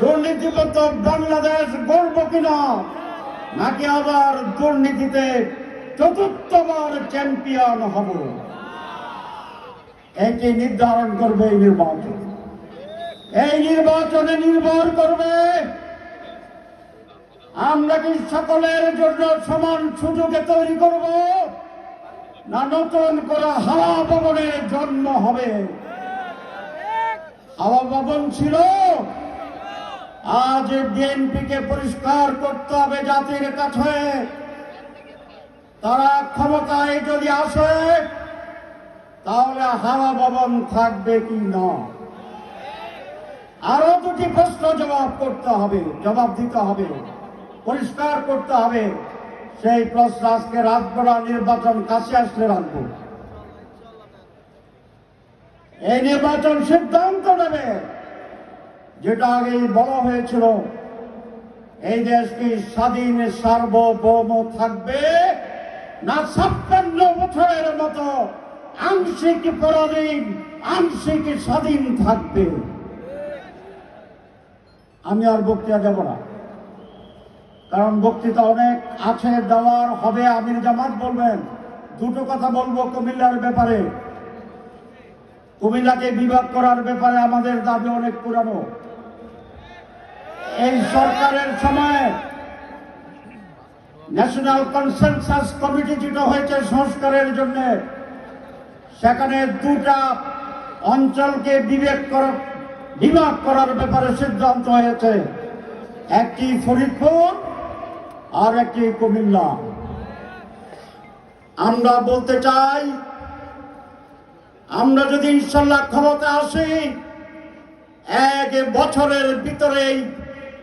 দুর্নীতিমুক্ত বাংলাদেশ গড়ব কিনা, নাকি আবার দুর্নীতিতে চতুর্থবার চ্যাম্পিয়ন হব, এটি নির্ধারণ করবে এই নির্বাচন। এই নির্বাচনে নির্ভর করবে আমরা কি সকলের জন্য সমান সুযোগে তৈরি করব, না নতুন করে হাওয়া ভবনের জন্ম হবে। হাওয়া ভবন ছিল, আজ বিএনপিকে পরিষ্কার করতে হবে জাতির কাছে। তারা ক্ষমতায় যদি আসে তাহলে হাওয়া ভবন থাকবে কি না, আরো দুটি প্রশ্ন জবাব দিতে হবে, পরিষ্কার করতে হবে। সেই প্রশ্ন আজকে রাতবেলা নির্বাচন কাছে আসলে রাখবো। এই নির্বাচন সিদ্ধান্ত নেবে, যেটা আগেই বলা হয়েছিল, এই দেশ কি স্বাধীন সার্বভৌম থাকবে, না 56 বছরের মতো আংশিক পরাধীন আংশিক স্বাধীন থাকবে। আমি আর বক্তৃতা দেব না, কারণ বক্তৃতা অনেক আছে, দেওয়ার হবে। আমির জামাত বলবেন, দুটো কথা বলবো কুমিল্লার ব্যাপারে। কুমিল্লাকে বিভাগ করার ব্যাপারে আমাদের দাবি অনেক পুরানো। এই সরকারের সময় ন্যাশনাল কনসেনসাস কমিটি যেটা হয়েছে সংস্কারের জন্য, সেখানে দুটা অঞ্চলকে বিভাগ করার ব্যাপারে সিদ্ধান্ত হয়েছে, একটি ফরিদপুর আর একটি কুমিল্লা। আমরা বলতে চাই, আমরা যদি ইনশাল্লাহ ক্ষমতা আসি, 1 বছরের ভিতরেই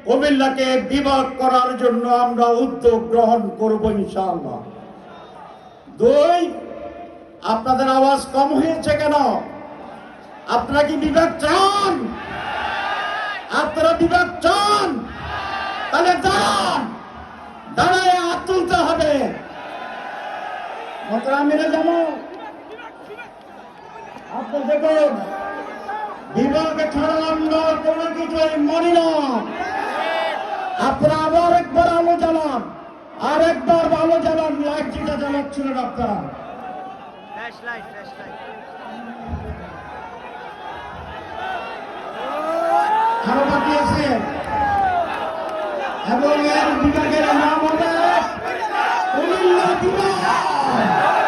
কুমিল্লাকে বিভাগ করার জন্য আমরা উদ্যোগ গ্রহণ করব ইনশাআল্লাহ। 2, আপনাদের আওয়াজ কম হয়েছে কেন? আপনারা কি বিভাগ চান? আপনারা বিভাগ চান? তাহলে দাঁড়ায় হাত তুলতে হবে। আমিরে যাবো, আপনি দেখুন, বিভাগ ছাড়া আমরা কোনো কিছুই মানি না। আপনারা আবার একবার আলো জ্বালান, আর একবার আলো জ্বালান, লাইট যেটা জ্বালাচ্ছিলেন আপনারা। আরো বাকি আছে, এবং এর বিভাগের নাম হবে কুমিল্লা বিভাগ।